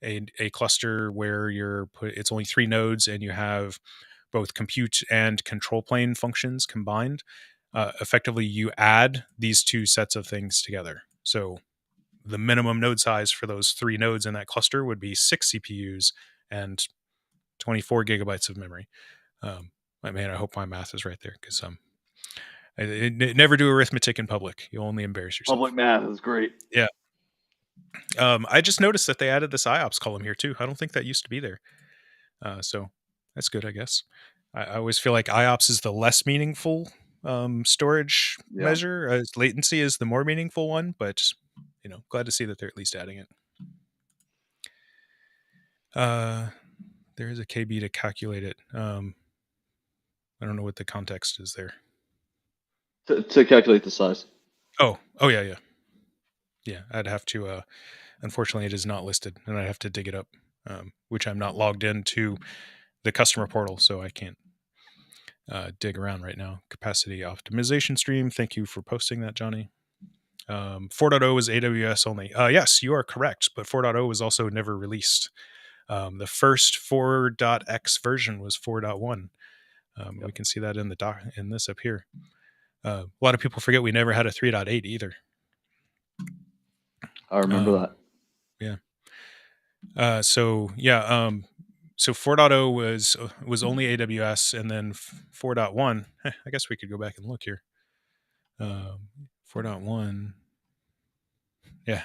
a cluster where it's only 3 nodes and you have both compute and control plane functions combined, effectively you add these two sets of things together. So the minimum node size for those 3 nodes in that cluster would be 6 CPUs and 24 gigabytes of memory. I hope my math is right there, because never do arithmetic in public. You'll only embarrass yourself. Public math is great. Yeah. I just noticed that they added this IOPS column here too. I don't think that used to be there. So that's good, I guess. I always feel like IOPS is the less meaningful storage measure. Latency is the more meaningful one, but glad to see that they're at least adding it. There is a KB to calculate it. I don't know what the context is there. To calculate the size. Oh yeah. Yeah, I'd have to, unfortunately it is not listed, and I'd have to dig it up, which I'm not logged into the customer portal, so I can't dig around right now. Capacity optimization stream. Thank you for posting that, Johnny. 4.0 was AWS only. Yes, you are correct, but 4.0 was also never released. The first 4.x version was 4.1. We can see that in the in this up here. A lot of people forget we never had a 3.8 either. I remember that. Yeah. So 4.0 was only AWS, and then 4.1. I guess we could go back and look here. 4.1. Yeah,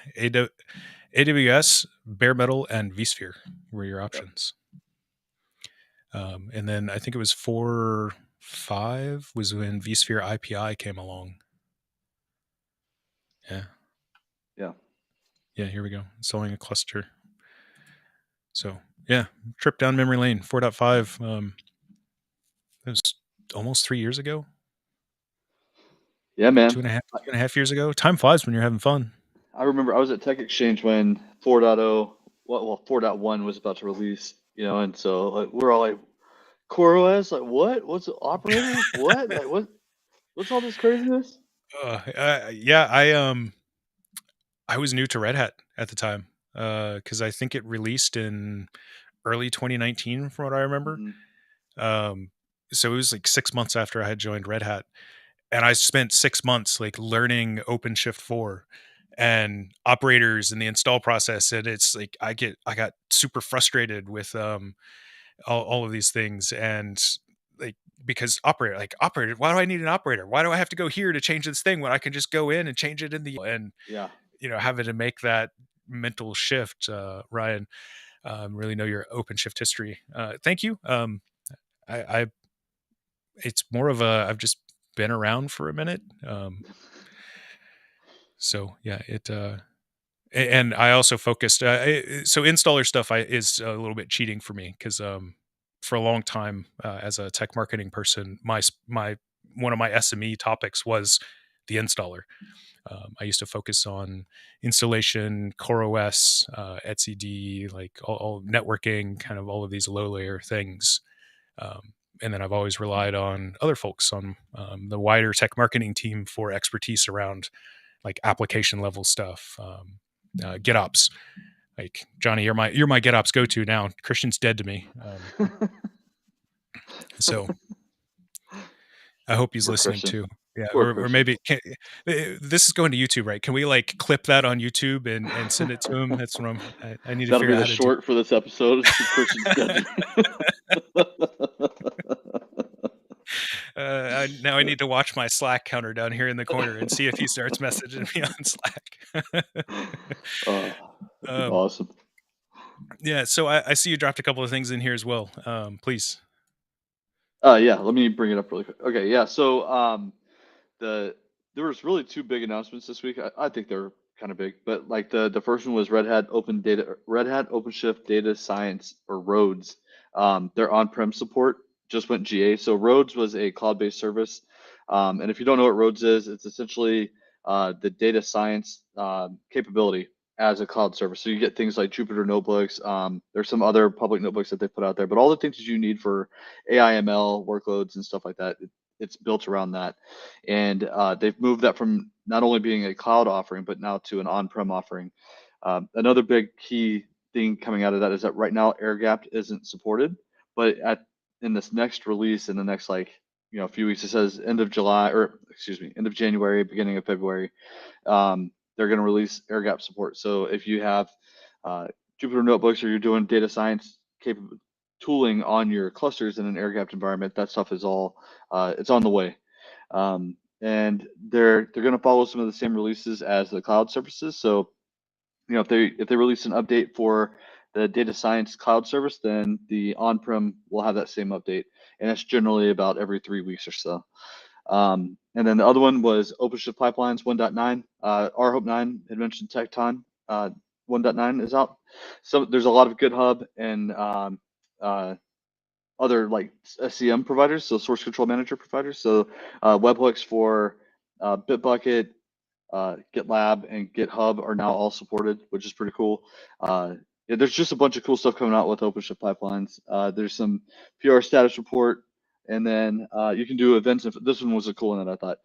AWS, bare metal, and vSphere were your options. And then I think it was 4.5 was when vSphere IPI came along. Yeah. Here we go. Installing a cluster. So yeah, trip down memory lane. 4.5. It was almost 3 years ago. Yeah, man. 2.5 years ago. Time flies when you're having fun. I remember I was at Tech Exchange when 4.0, 4.1 was about to release, and so like we're all like, CoreOS, like what? What's the operator? What? Like what's all this craziness? I was new to Red Hat at the time because I think it released in early 2019, from what I remember. Mm-hmm. So it was like 6 months after I had joined Red Hat, and I spent 6 months like learning OpenShift 4 and operators and the install process. And it's like I got super frustrated with all of these things, and like because operator, why do I need an operator? Why do I have to go here to change this thing when I can just go in and change it in the and having to make that mental shift. Ryan, really know your OpenShift history. Thank you. I it's more of a I've just been around for a minute. So yeah, and I also focused. So installer stuff is a little bit cheating for me because for a long time as a tech marketing person, my one of my SME topics was the installer. I used to focus on installation, CoreOS, etcd, like all networking, kind of all of these low layer things. And then I've always relied on other folks on the wider tech marketing team for expertise around like application level stuff, GitOps. Like Johnny, you're my GitOps go-to now. Christian's dead to me. So I hope he's listening too. Yeah, or maybe this is going to YouTube, right? Can we like clip that on YouTube and send it to him? That's what I need to figure out how to do. That'll be the short for this episode. Christian's dead. Now I need to watch my Slack counter down here in the corner and see if he starts messaging me on Slack. Awesome. Yeah, so I see you dropped a couple of things in here as well. Please. Yeah, let me bring it up really quick. Okay, yeah. So there was really two big announcements this week. I think they're kind of big, but like the first one was Red Hat OpenShift Data Science, or ROADS. Their on-prem support just went GA. So ROADS was a cloud-based service, and if you don't know what ROADS is, it's essentially the data science capability as a cloud service. So you get things like Jupyter notebooks. There's some other public notebooks that they put out there, but all the things that you need for AI, ML workloads and stuff like that, it's built around that. And they've moved that from not only being a cloud offering, but now to an on-prem offering. Another big key thing coming out of that is that right now air-gapped isn't supported, but in this next release, in the next few weeks, it says end of January, beginning of February, they're going to release air-gapped support. So if you have Jupyter notebooks, or you're doing data science capable tooling on your clusters in an air-gapped environment, that stuff is all it's on the way. And they're going to follow some of the same releases as the cloud services. So if they release an update for the data science cloud service, then the on-prem will have that same update, and it's generally about every 3 weeks or so. And then the other one was OpenShift Pipelines 1.9. RHope 9 had mentioned Tecton 1.9 is out. So there's a lot of GitHub and other like SCM providers, so source control manager providers. So webhooks for Bitbucket, GitLab, and GitHub are now all supported, which is pretty cool. There's just a bunch of cool stuff coming out with OpenShift Pipelines. There's some PR status report, and then you can do events. This one was a cool one that I thought.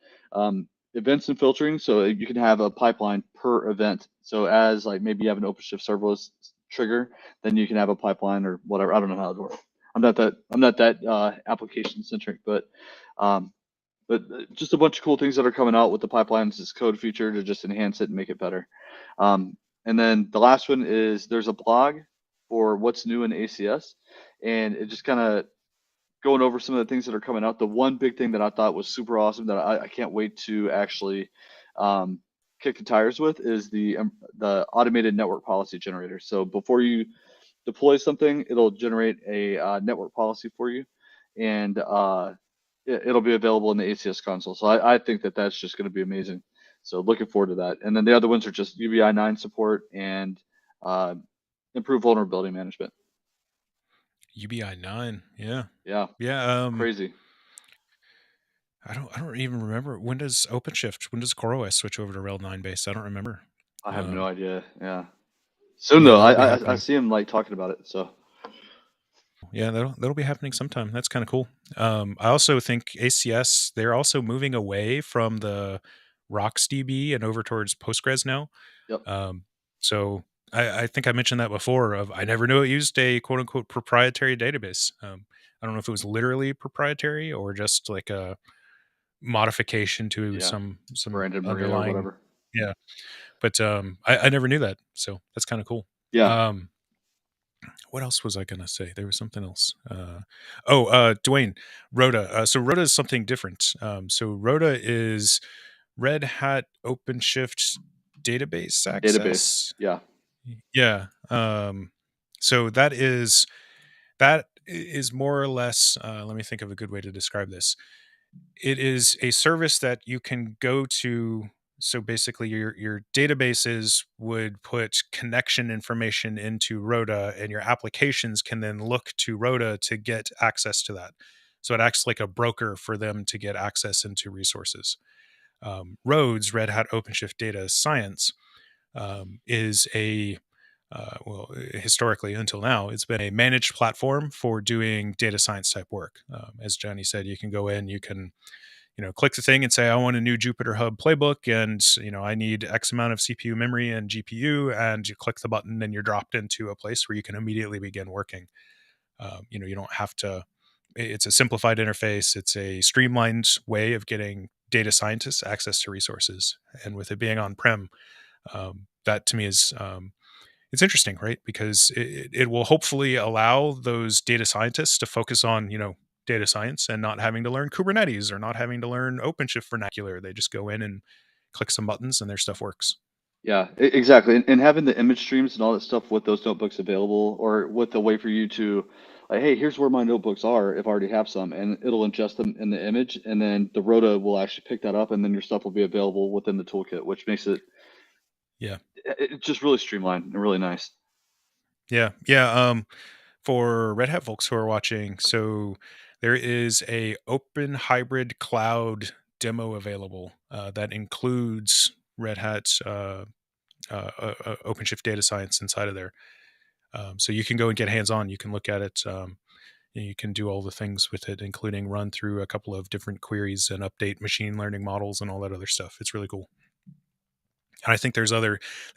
Events and filtering, so you can have a pipeline per event. So as like maybe you have an OpenShift serverless trigger, then you can have a pipeline or whatever. I don't know how it works. I'm not that application centric, but just a bunch of cool things that are coming out with the pipelines, this code feature to just enhance it and make it better. And then the last one is there's a blog for what's new in ACS, and it just kind of going over some of the things that are coming out. The one big thing that I thought was super awesome that I can't wait to actually kick the tires with is the automated network policy generator. So before you deploy something, it'll generate a network policy for you, and it'll be available in the ACS console. So I think that that's just going to be amazing. So looking forward to that. And then the other ones are just UBI 9 support and improved vulnerability management. UBI 9, yeah. Yeah. Crazy. I don't even remember, when does CoreOS switch over to RHEL 9 base? I don't remember. I have no idea. Yeah. Soon Yeah, though, that'll be I happening. see him like talking about it. So Yeah, that'll be happening sometime. That's kind of cool. I also think ACS, they're also moving away from the RocksDB and over towards Postgres now. yep. So I think I mentioned that before. I never knew it used a quote unquote proprietary database. I don't know if it was literally proprietary or just like a modification to Yeah. some Branded Maria or underlying. whatever. Yeah, but I never knew that, so that's kind of cool. Yeah. What else was I gonna say? There was something else. Dwayne, Rhoda. So Rhoda is something different. So Rhoda is Red Hat OpenShift database access. Yeah. Yeah. So that is more or less. Let me think of a good way to describe this. It is a service that you can go to. So basically, your databases would put connection information into Rhoda, and your applications can then look to Rhoda to get access to that. So it acts like a broker for them to get access into resources. Rhodes, Red Hat OpenShift Data Science, is a historically until now, it's been a managed platform for doing data science type work. As Johnny said, you can go in, you can click the thing and say, I want a new Jupyter Hub playbook, and I need X amount of CPU memory and GPU, and you click the button and you're dropped into a place where you can immediately begin working. You don't have to. It's a simplified interface. It's a streamlined way of getting data scientists access to resources, and with it being on-prem, that to me is it's interesting, right? Because it will hopefully allow those data scientists to focus on data science and not having to learn Kubernetes or not having to learn OpenShift vernacular. They just go in and click some buttons and their stuff works. Yeah, exactly. And having the image streams and all that stuff with those notebooks available, or with the way for you to, like, hey, here's where my notebooks are if I already have some, and it'll ingest them in the image, and then the Rhoda will actually pick that up, and then your stuff will be available within the toolkit, which makes it just really streamlined and really nice. Yeah. For Red Hat folks who are watching, so there is a open hybrid cloud demo available that includes Red Hat's OpenShift Data Science inside of there. So you can go and get hands-on. You can look at it. You can do all the things with it, including run through a couple of different queries and update machine learning models and all that other stuff. It's really cool. And I think there's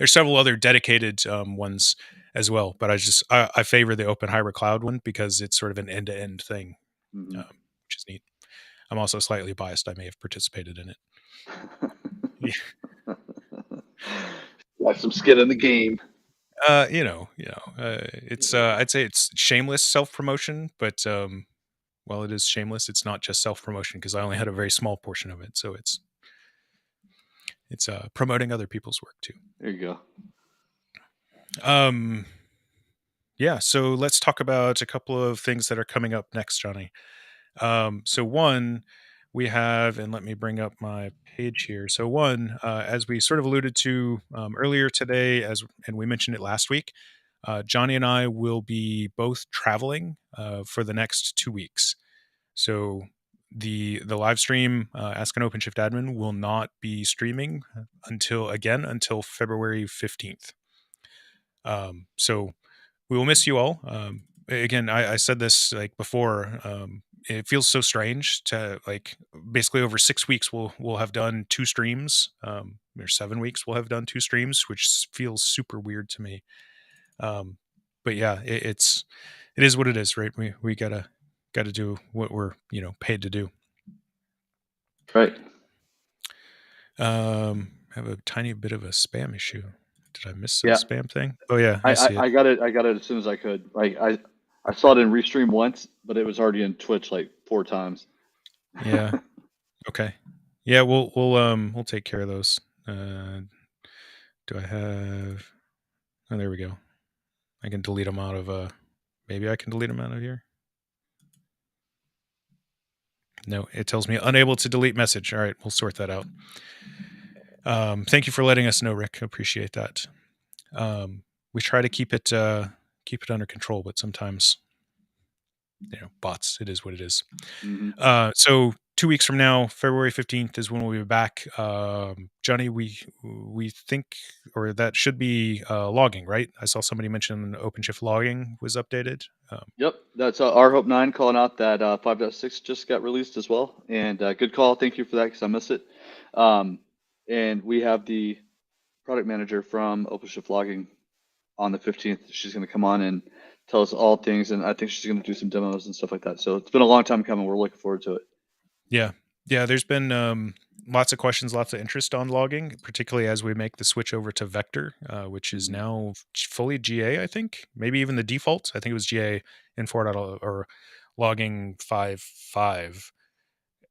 several other dedicated ones as well. But I favor the Open Hybrid Cloud one because it's sort of an end-to-end thing, which is neat. I'm also slightly biased. I may have participated in it. Got some skin in the game. It's I'd say it's shameless self-promotion, but while it is shameless, it's not just self-promotion because I only had a very small portion of it. So it's promoting other people's work too. There you go. Yeah, so let's talk about a couple of things that are coming up next, Johnny. So one, we have, and let me bring up my page here. So one, as we sort of alluded to earlier today, and we mentioned it last week, Johnny and I will be both traveling for the next 2 weeks. So the live stream, Ask an OpenShift Admin, will not be streaming until February 15th. So we will miss you all. Again, I said this like before. It feels so strange to basically over 6 weeks we'll have done 2 streams. Or 7 weeks we'll have done 2 streams, which feels super weird to me. But yeah, it is what it is, right? We gotta do what we're paid to do. Right. Have a tiny bit of a spam issue. Did I miss a Yeah. spam thing? Oh yeah, I I, see I, it. I got it. I got it as soon as I could. I saw it in Restream once, but it was already in Twitch like 4 times. Yeah. Okay. Yeah, we'll take care of those. Do I have? Oh, there we go. I can delete them out of. Maybe I can delete them out of here. No, it tells me unable to delete message. All right, we'll sort that out. Thank you for letting us know, Rick. Appreciate that. We try to keep it under control, but sometimes bots. It is what it is. Mm-hmm. So 2 weeks from now, February 15th is when we'll be back. Johnny, we think, or that should be logging, right? I saw somebody mention OpenShift logging was updated. Yep, that's our Hope 9 calling out that 5.6 just got released as well. And good call. Thank you for that because I missed it. And we have the product manager from OpenShift Logging on the 15th. She's going to come on and tell us all things. And I think she's going to do some demos and stuff like that. So it's been a long time coming. We're looking forward to it. Yeah. There's been lots of questions, lots of interest on logging, particularly as we make the switch over to Vector, which is now fully GA, I think. Maybe even the default. I think it was GA in 4.0 or logging 5.5.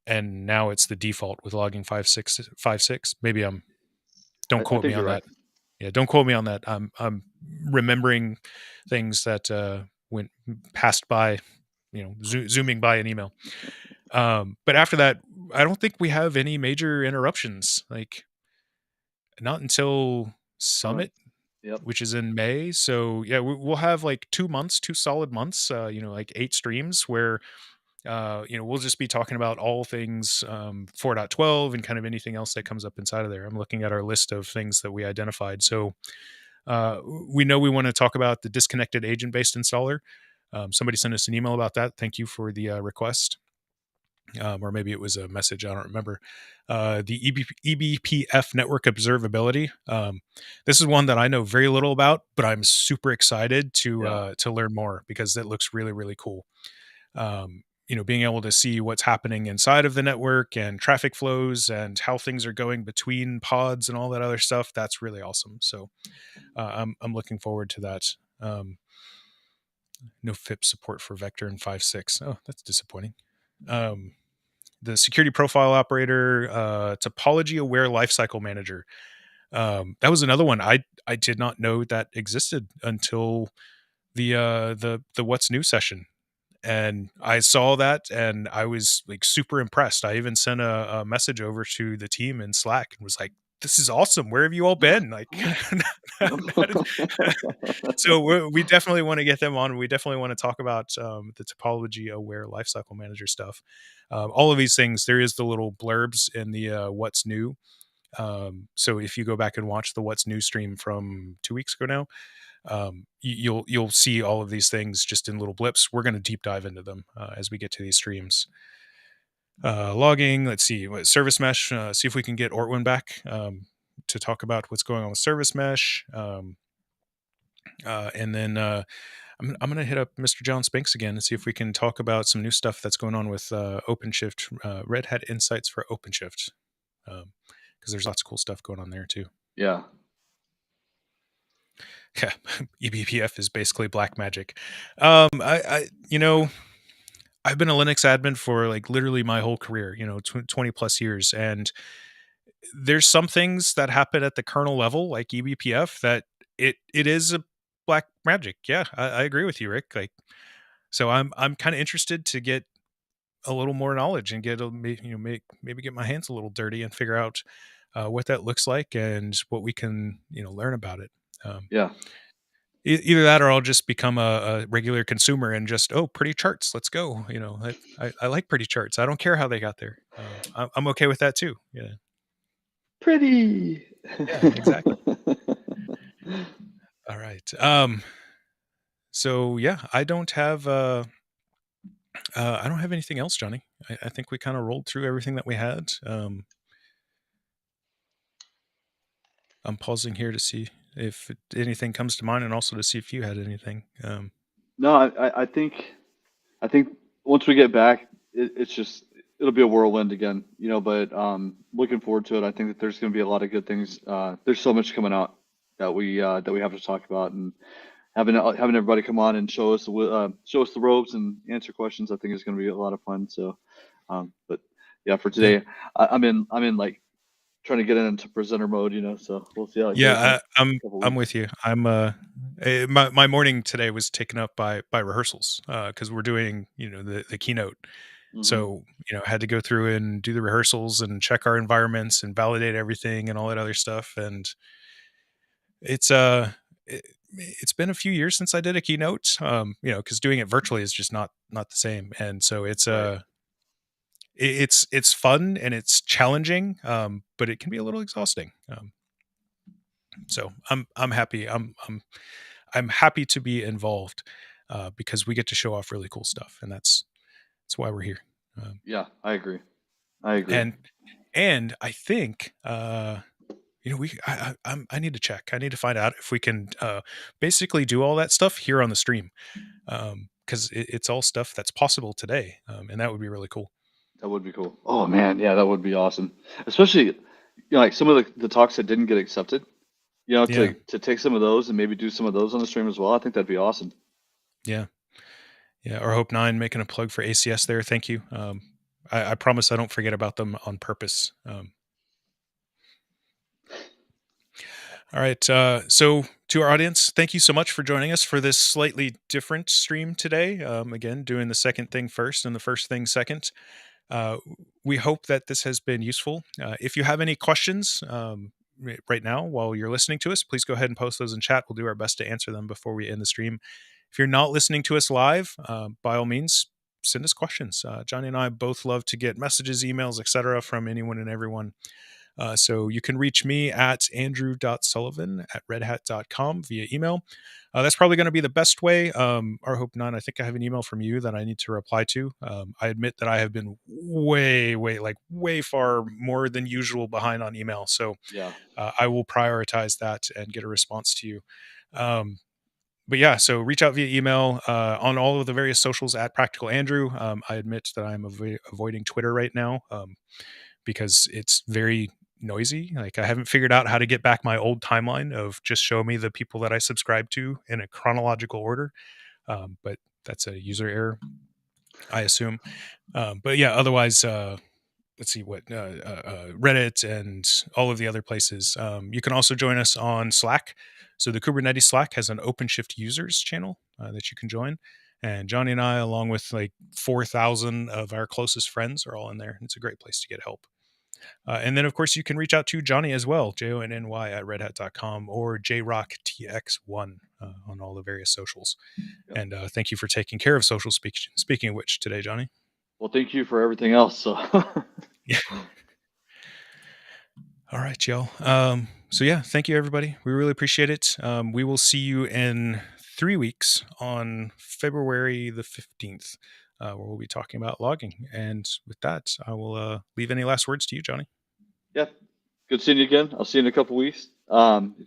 And now it's the default with logging 5.6. Maybe don't I quote me think on you're right. that. Yeah, don't quote me on that. I'm remembering things that went passed by, zooming by an email. But after that, I don't think we have any major interruptions. Like not until Summit, Yep. which is in May. So yeah, we'll have like 2 months, 2 solid months. Like 8 streams where we'll just be talking about all things 4.12 and kind of anything else that comes up inside of there. I'm looking at our list of things that we identified. So we know we want to talk about the disconnected agent-based installer. Somebody sent us an email about that. Thank you for the request. Or maybe it was a message. I don't remember. The eBPF network observability. This is one that I know very little about, but I'm super excited to learn more because it looks really, really cool. Being able to see what's happening inside of the network and traffic flows and how things are going between pods and all that other stuff. That's really awesome. So I'm looking forward to that. No FIP support for Vector in 5.6. Oh, that's disappointing. The security profile operator, topology aware lifecycle manager. That was another one I did not know that existed until the what's new session. And I saw that and I was like super impressed. I even sent a message over to the team in Slack and was like, this is awesome. Where have you all been? Like, so we definitely want to get them on. We definitely want to talk about the topology aware lifecycle manager stuff. All of these things, there is the little blurbs in the what's new. So if you go back and watch the what's new stream from 2 weeks ago now, you'll see all of these things just in little blips. We're going to deep dive into them as we get to these streams. Logging, let's see, service mesh, see if we can get Ortwin back to talk about what's going on with service mesh. And then I'm going to hit up Mr. John Spinks again and see if we can talk about some new stuff that's going on with OpenShift, Red Hat Insights for OpenShift, because there's lots of cool stuff going on there too. Yeah. Yeah, eBPF is basically black magic. I've been a Linux admin for like literally my whole career, 20 plus years. And there's some things that happen at the kernel level, like eBPF, that it is a black magic. Yeah, I agree with you, Rick. Like, so I'm kind of interested to get a little more knowledge and maybe get my hands a little dirty and figure out what that looks like and what we can, learn about it. Yeah. Either that or I'll just become a regular consumer and just, pretty charts. Let's go. I like pretty charts. I don't care how they got there. I'm okay with that too. Yeah. Pretty. Yeah, exactly. All right. So yeah, I don't have anything else, Johnny. I think we kind of rolled through everything that we had. I'm pausing here to see if anything comes to mind, and also to see if you had anything. No, I think once we get back, it's just it'll be a whirlwind again, But looking forward to it. I think that there's going to be a lot of good things. There's so much coming out that we have to talk about, and having everybody come on and show us the ropes and answer questions. I think is going to be a lot of fun. So, but yeah, for today, I'm in like trying to get into presenter mode, So we'll see how it goes. I'm with you. I'm my morning today was taken up by rehearsals because we're doing the keynote. So I had to go through and do the rehearsals and check our environments and validate everything and all that other stuff. And it's it's been a few years since I did a keynote, because doing it virtually is just not the same. And so it's Right. it's fun and it's challenging, but it can be a little exhausting. So I'm happy. I'm happy to be involved because we get to show off really cool stuff, and that's why we're here. Yeah, I agree. And I think I need to check. I need to find out if we can basically do all that stuff here on the stream, because it's all stuff that's possible today, and that would be really cool. That would be cool. Oh man, yeah, that would be awesome. Especially, like some of the talks that didn't get accepted. To take some of those and maybe do some of those on the stream as well. I think that'd be awesome. Yeah. Or Hope 9 making a plug for ACS there. Thank you. I promise I don't forget about them on purpose. All right. So to our audience, thank you so much for joining us for this slightly different stream today. Again, doing the second thing first and the first thing second. We hope that this has been useful. If you have any questions right now while you're listening to us, please go ahead and post those in chat. We'll do our best to answer them before we end the stream. If you're not listening to us live, by all means, send us questions. Johnny and I both love to get messages, emails, etc. from anyone and everyone. So you can reach me at andrew.sullivan@redhat.com via email. That's probably going to be the best way. Or Hope 9, I think I have an email from you that I need to reply to. I admit that I have been way far more than usual behind on email. So yeah, I will prioritize that and get a response to you. But yeah, so reach out via email on all of the various socials at Practical Andrew. I admit that I'm avoiding Twitter right now because it's very noisy. Like I haven't figured out how to get back my old timeline of just show me the people that I subscribe to in a chronological order. But that's a user error, I assume. But yeah, otherwise, let's see what Reddit and all of the other places. You can also join us on Slack. So the Kubernetes Slack has an OpenShift users channel that you can join. And Johnny and I, along with like 4,000 of our closest friends, are all in there. It's a great place to get help. And then, of course, you can reach out to Johnny as well, JONNY at redhat.com or JRockTX1 on all the various socials. Yep. And thank you for taking care of social speaking of which today, Johnny. Well, thank you for everything else. So yeah. All right, y'all. So yeah, thank you, everybody. We really appreciate it. We will see you in 3 weeks on February the 15th, where we'll be talking about logging. And with that, I will leave any last words to you, Johnny. Yeah. Good seeing you again. I'll see you in a couple weeks.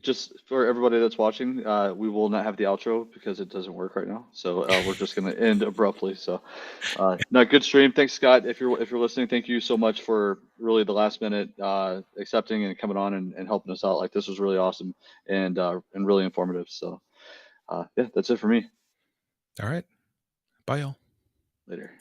Just for everybody that's watching, we will not have the outro because it doesn't work right now. So we're just going to end abruptly. So, no, good stream. Thanks, Scott. If you're listening, thank you so much for really the last minute accepting and coming on and helping us out. Like this was really awesome and really informative. So, yeah, that's it for me. All right. Bye, y'all. Later.